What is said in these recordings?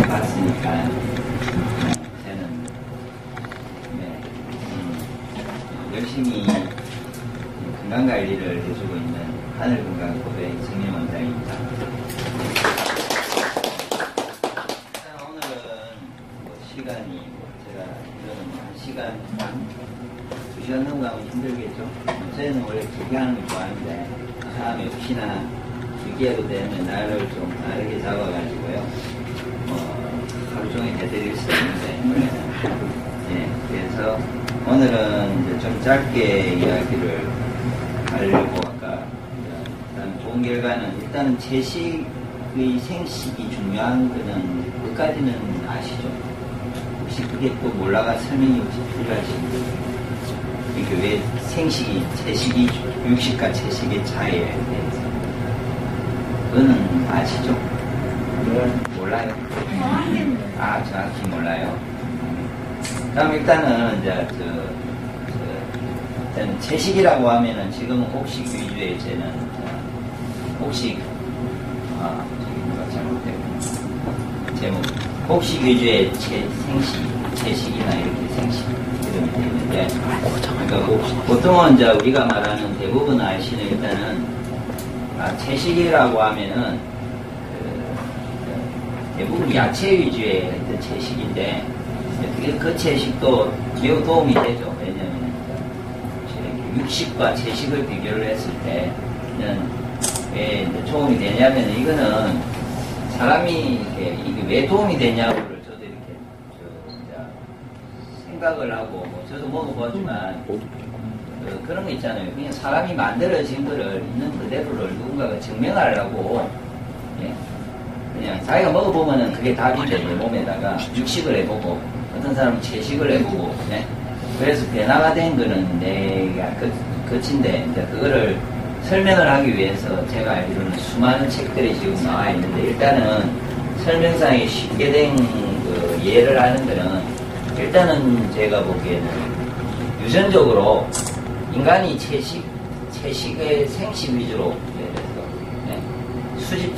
봤으니까 저는 열심히 건강관리를 해주고 있는 하늘건강법의 정민 원장입니다. 오늘은 시간이 제가 이거는 1시간 반, 2시간 넘어가면 힘들겠죠. 저희는 원래 길게 하는 걸 좋아하는데 다음에 혹시나 길게도 되면 날을 좀 다르게 잡아가지고요. 하루 종일 해드릴 수 있는데 그래서 오늘은 이제 좀 짧게 이야기를 하려고 아까 일단 좋은 결과는 일단은 채식의 생식이 중요한 거는 끝까지는 아시죠? 혹시 그게 또 몰라가 설명이 혹시 필요하신가요? 이게 왜 생식이, 채식이, 육식과 채식의 차이에 대해서. 그거는 아시죠? 몰라요? 정확히 몰라요. 그럼 일단은, 일단 채식이라고 하면은 지금은 곡식 위주의 쟤는, 곡식, 저기 뭐가 잘못되고. 제목. 곡식 위주의 채식이나 이렇게 생식. 이름이 되는데, 그러니까 보통은 이제 우리가 말하는 대부분 아시는 일단은 채식이라고 하면은 대부분 야채 위주의 채식인데 그 채식도 매우 도움이 되죠. 왜냐하면 육식과 채식을 비교를 했을 때는 왜 도움이 되냐면 이거는 사람이 이게 왜 도움이 되냐고를 저도 이렇게 생각을 하고 저도 먹어보지만 그런 거 있잖아요. 그냥 사람이 만들어진 거를 있는 그대로를 누군가가 증명하려고 그냥 자기가 먹어보면은 그게 답인데 내 몸에다가 육식을 해보고 어떤 사람은 채식을 해보고 그래서 변화가 된 거는 내가 끝인데 이제 그거를 설명을 하기 위해서 제가 알기로는 수많은 책들이 지금 나와 있는데 일단은 설명상에 쉽게 된 그 예를 하는 거는 일단은 제가 보기에는 유전적으로 인간이 채식의 생식 위주로 수집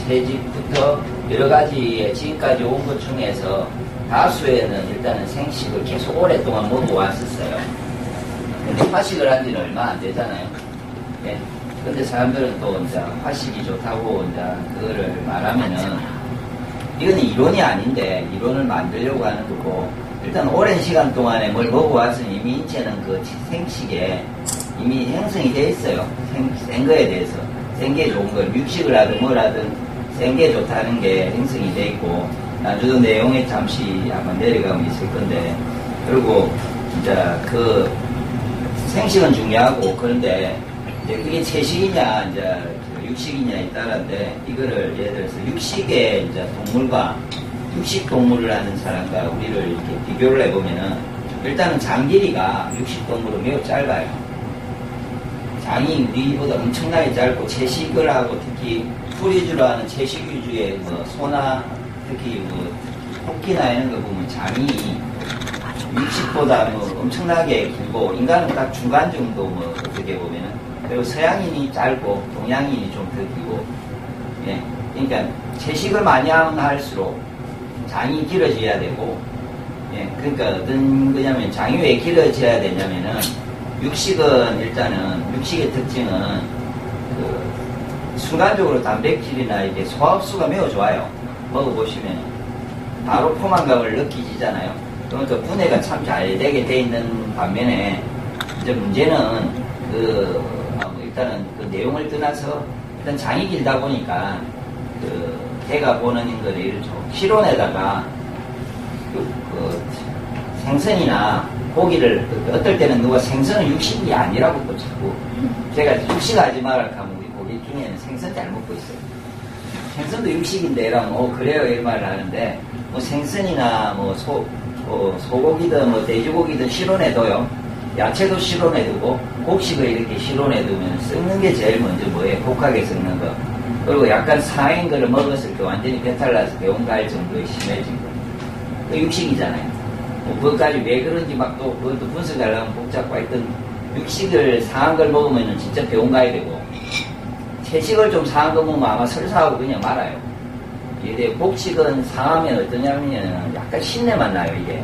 채집부터 여러 가지의 지금까지 온 것 중에서 다수에는 일단은 생식을 계속 오랫동안 먹어왔었어요. 근데 화식을 한 지는 얼마 안 되잖아요. 근데 사람들은 또 이제 화식이 좋다고 이제 그거를 말하면은 이거는 이론이 아닌데 이론을 만들려고 하는 거고 일단 오랜 시간 동안에 뭘 먹어왔으니 이미 인체는 그 생식에 이미 형성이 돼 있어요. 센 거에 대해서. 센 게 좋은 걸 육식을 하든 뭘 하든 센 게 좋다는 게 형성이 돼 있고 나중에 내용에 잠시 한번 내려가면 있을 건데 그리고 이제 그 생식은 중요하고 그런데 이제 그게 채식이냐 이제 육식이냐에 따라인데 이거를 예를 들어서 육식의 이제 동물과 육식 동물을 하는 사람과 우리를 이렇게 비교를 해보면은 일단은 장 길이가 육식 동물은 매우 짧아요. 장이 우리보다 엄청나게 짧고 채식을 하고 특히 풀 위주로 하는 채식 위주의 뭐 소나 특히 뭐 토끼나 이런 거 보면 장이 육식보다 뭐 엄청나게 길고 인간은 딱 중간 정도 뭐 어떻게 보면은 그리고 서양인이 짧고 동양인이 좀 더 길고 그러니까 채식을 많이 하면 할수록 장이 길어져야 되고 그러니까 어떤 거냐면 장이 왜 길어져야 되냐면은 육식은 일단은 육식의 특징은 그 순간적으로 단백질이나 이게 소화흡수가 매우 좋아요. 먹어보시면 바로 포만감을 느끼시잖아요. 그러니까 분해가 참 잘 되게 돼 있는 반면에 이제 문제는 일단은 그 내용을 떠나서 일단 장이 길다 보니까 제가 보는 거를 실온에다가 생선이나 고기를 어떨 때는 누가 생선은 육식이 아니라고 또 자꾸 제가 육식하지 말라 하면 우리 고객 중에는 생선 잘 먹고 있어요. 생선도 육식인데 이러면 그래요 이런 말을 하는데 뭐 생선이나 뭐 소고기든 뭐 돼지고기든 실온에둬요. 야채도 실온에 두고 곡식을 이렇게 실온에 두면 썩는 게 제일 먼저 뭐예요? 독하게 썩는 거. 그리고 약간 상한 거를 먹었을 때 완전히 배탈나서 병원 갈 정도의 심해진 거. 그 육식이잖아요. 그것까지 왜 그런지 막 또 그것도 분석하려면 복잡하고 하여튼 육식을 상한 걸 먹으면 진짜 병원 가야 되고 채식을 좀 상한 거 먹으면 아마 설사하고 그냥 말아요. 이게 복식은 상하면 어떠냐면 약간 신내만 나요, 이게.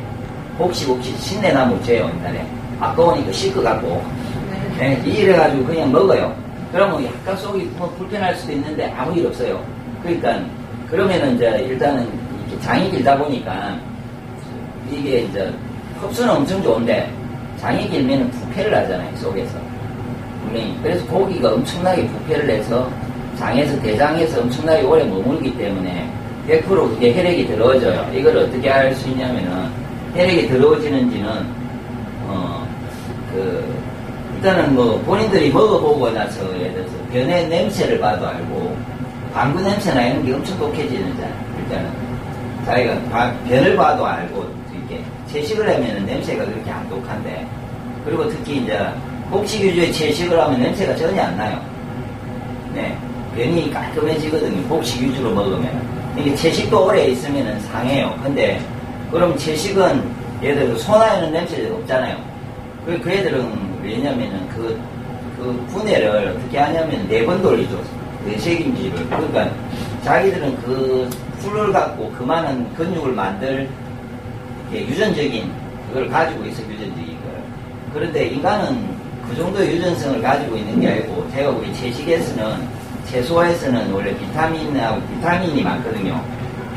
복식 신내 나면 어째요, 일단에. 아까우니까 씻고 갖고. 네, 이래가지고 그냥 먹어요. 그러면 약간 속이 뭐 불편할 수도 있는데 아무 일 없어요. 그러니까, 그러면은 이제 일단은 이렇게 장이 길다 보니까 이게 이제 흡수는 엄청 좋은데 장이 길면은 부패를 하잖아요, 속에서. 분명히. 그래서 고기가 엄청나게 부패를 해서 장에서, 대장에서 엄청나게 오래 머물기 때문에 100% 그게 혈액이 들어져요. 이걸 어떻게 알 수 있냐면은 혈액이 들어오지는지는, 일단은 뭐 본인들이 먹어보고 나서 예를 들어서 변의 냄새를 봐도 알고 방구 냄새나 이런 게 엄청 독해지는잖아요. 일단은 자기가 변을 봐도 알고 이렇게 채식을 하면은 냄새가 그렇게 안 독한데, 그리고 특히 이제 복식 위주의 채식을 하면 냄새가 전혀 안 나요. 네, 변이 깔끔해지거든요. 복식 위주로 먹으면. 이게 채식도 오래 있으면은 상해요. 근데 그럼 채식은 예를 들어 소나에는 냄새가 없잖아요. 그 애들은 왜냐면은 그 분해를 어떻게 하냐면 4번 돌리죠. 뇌색임질을. 그러니까 자기들은 그 풀을 갖고 그만한 근육을 만들 유전적인 그걸 가지고 있어, 유전적인 걸. 그런데 인간은 그 정도의 유전성을 가지고 있는 게 아니고, 제가 우리 채식에서는, 채소에서는 원래 비타민이 많거든요.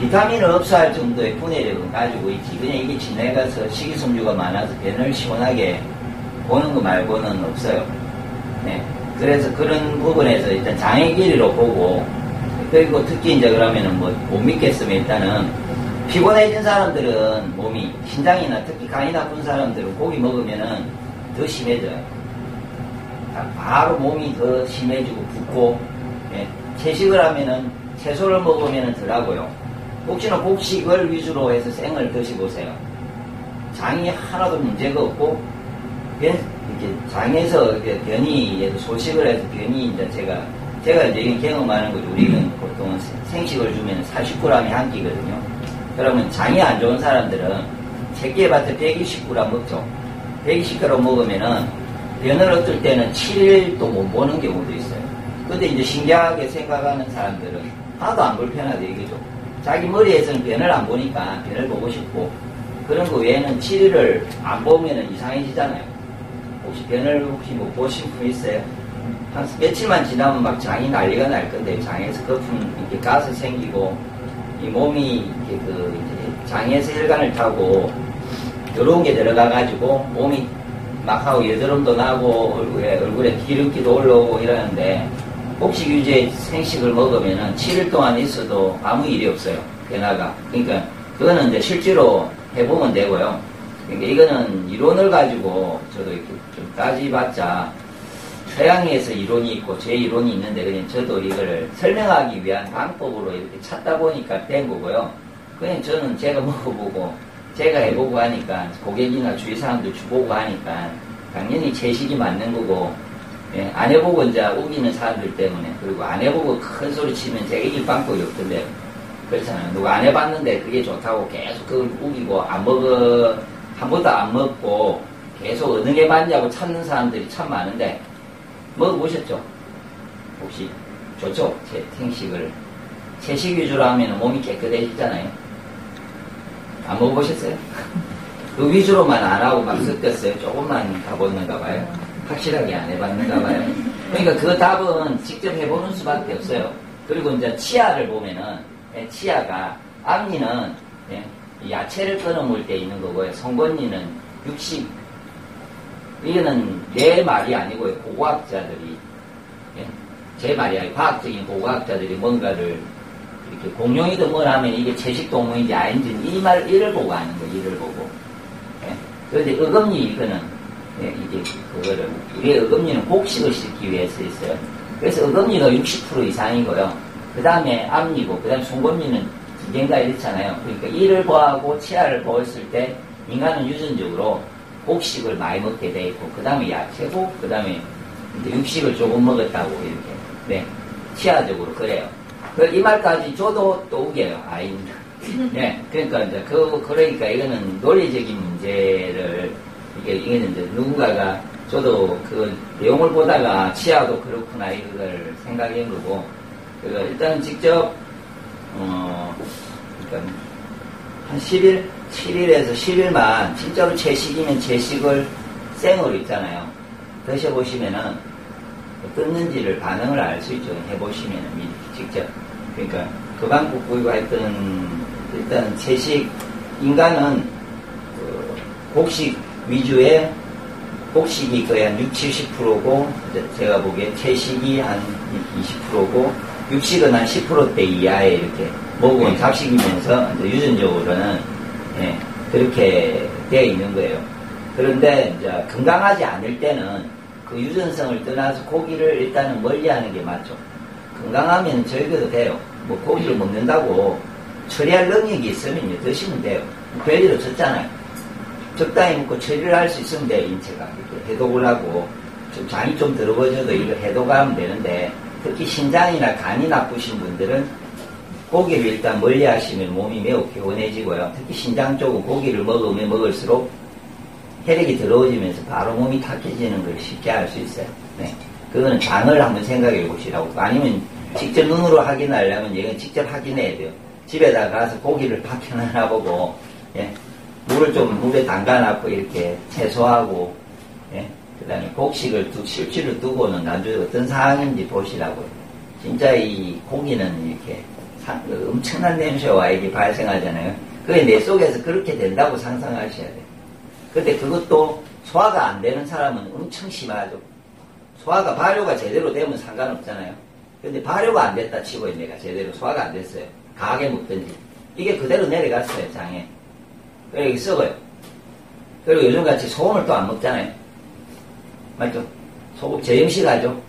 비타민을 흡수할 정도의 분해력은 가지고 있지. 그냥 이게 지나가서 식이섬유가 많아서 변을 시원하게 보는 거 말고는 없어요. 네. 그래서 그런 부분에서 일단 장의 길이로 보고, 그리고 특히 이제 그러면은 뭐 못 믿겠으면 일단은 피곤해진 사람들은 몸이, 신장이나 특히 간이 나쁜 사람들은 고기 먹으면은 더 심해져요. 바로 몸이 더 심해지고 붓고, 예. 채식을 하면은 채소를 먹으면은 덜하고요. 혹시나 복식을 위주로 해서 생을 드셔보세요. 장이 하나도 문제가 없고, 이렇게 장에서 변이, 소식을 해서 변이, 이제 제가 이제 이건 경험하는 거죠. 우리는 보통 생식을 주면 40g이 한 끼거든요. 그러면 장이 안 좋은 사람들은 새끼에봤자 120g 먹죠. 120g 먹으면은 변을 어떨 때는 7일도 못 보는 경우도 있어요. 근데 이제 신기하게 생각하는 사람들은 하나도 안 불편하다 이거죠. 자기 머리에서는 변을 안 보니까 변을 보고 싶고, 그런 거 외에는 7일을 안 보면은 이상해지잖아요. 혹시 변을 못 보신 분 있어요? 한 며칠만 지나면 막 장이 난리가 날 건데, 장에서 거품, 이렇게 가스 생기고, 이 몸이 이렇게 장에서 혈관을 타고, 더러운 게 들어가가지고, 몸이 막 하고 여드름도 나고, 얼굴에 기름기도 올라오고 이러는데, 복식 위주의 생식을 먹으면은 7일 동안 있어도 아무 일이 없어요. 변화가. 그러니까, 그거는 이제 실제로 해보면 되고요. 그러니까 이거는 이론을 가지고 저도 이렇게 좀 따지봤자, 서양에서 이론이 있고 제 이론이 있는데, 그냥 저도 이거를 설명하기 위한 방법으로 이렇게 찾다 보니까 된 거고요. 그냥 저는 제가 먹어보고, 제가 해보고 하니까, 고객이나 주위 사람들 주보고 하니까, 당연히 채식이 맞는 거고, 예, 안 해보고 이제 우기는 사람들 때문에, 그리고 안 해보고 큰 소리 치면 제가 이길 방법이 없던데, 그렇잖아요. 누가 안 해봤는데 그게 좋다고 계속 그걸 우기고, 한 번도 안 먹고, 계속 어느 게 맞냐고 찾는 사람들이 참 많은데, 먹어보셨죠? 혹시 좋죠? 생식을. 채식 위주로 하면 몸이 깨끗해지잖아요. 안 먹어보셨어요? 그 위주로만 안 하고 막 섞였어요. 조금만 가보는가 봐요. 확실하게 안 해봤는가 봐요. 그러니까 그 답은 직접 해보는 수밖에 없어요. 그리고 이제 치아를 보면은, 치아가, 앞니는 야채를 끊어물 때 있는 거고요. 송곳니는 육식, 이거는 내 말이 아니고요. 고고학자들이, 제 말이 아니고 과학적인 고고학자들이 뭔가를 이렇게 공룡이든 뭘 하면 이게 채식동물인지 아닌지 이를 보고 하는 거예요. 이를 보고. 그런데 어금니 이거는 이게 그거를, 우리의 어금니는 곡식을 싣기 위해서 있어요. 그래서 어금니가 60% 이상이고요. 그 다음에 앞니고, 그 다음에 송곳니는 2개인가 이렇잖아요. 그러니까 이를 보하고 치아를 보았을 때 인간은 유전적으로 곡식을 많이 먹게 돼 있고, 그 다음에 야채고, 그 다음에 육식을 조금 먹었다고 이렇게. 네. 치아적으로 그래요. 이 말까지 저도 또 우겨요, 아이입니다. 네. 그러니까 이제 그러니까 이거는 논리적인 문제를, 이거는 이제 누군가가, 저도 그 내용을 보다가 치아도 그렇구나 이걸 생각한 거고, 일단은 직접 그러니까 한 10일, 7일에서 10일만 진짜로 채식이면 채식을 생으로 있잖아요. 드셔보시면은 어떻는지를 반응을 알 수 있죠. 해보시면은 직접. 그러니까 거방국구이가 했던 일단 채식 인간은 곡식 위주의 곡식이 거의 한 60, 70%고 제가 보기에 채식이 한 20%고 육식은 한 10%대 이하에 이렇게 먹으면 잡식이면서 유전적으로는 그렇게 되어 있는 거예요. 그런데 이제 건강하지 않을 때는 그 유전성을 떠나서 고기를 일단은 멀리하는 게 맞죠. 건강하면 저희도 돼요. 뭐 고기를 먹는다고 처리할 능력이 있으면 드시면 돼요. 별일로 졌잖아요. 적당히 먹고 처리를 할 수 있으면 돼요. 인체가 이렇게 해독을 하고 좀 장이 좀 더러워져도 이걸 해독하면 되는데 특히 신장이나 간이 나쁘신 분들은 고기를 일단 멀리 하시면 몸이 매우 개운해지고요. 특히 신장 쪽은 고기를 먹으면 먹을수록 혈액이 더러워지면서 바로 몸이 탁해지는 걸 쉽게 알 수 있어요. 네. 그거는 장을 한번 생각해 보시라고. 아니면 직접 눈으로 확인하려면 이건 직접 확인해야 돼요. 집에다 가서 고기를 밖에 놔보고, 물을 좀 물에 담가놨고 이렇게 채소하고, 그 다음에 곡식을 실질을 두고는 나중에 어떤 상황인지 보시라고요. 진짜 이 고기는 이렇게 엄청난 냄새와 이게 발생하잖아요. 그게 내 속에서 그렇게 된다고 상상하셔야 돼요. 근데 그것도 소화가 안 되는 사람은 엄청 심하죠. 소화가 발효가 제대로 되면 상관없잖아요. 근데 발효가 안 됐다 치고 내가 제대로 소화가 안 됐어요. 강하게 먹든지. 이게 그대로 내려갔어요, 장에. 그리고 이게 썩어요. 그리고 요즘같이 소금을 또 안 먹잖아요. 맞죠? 소금 저염식 하죠.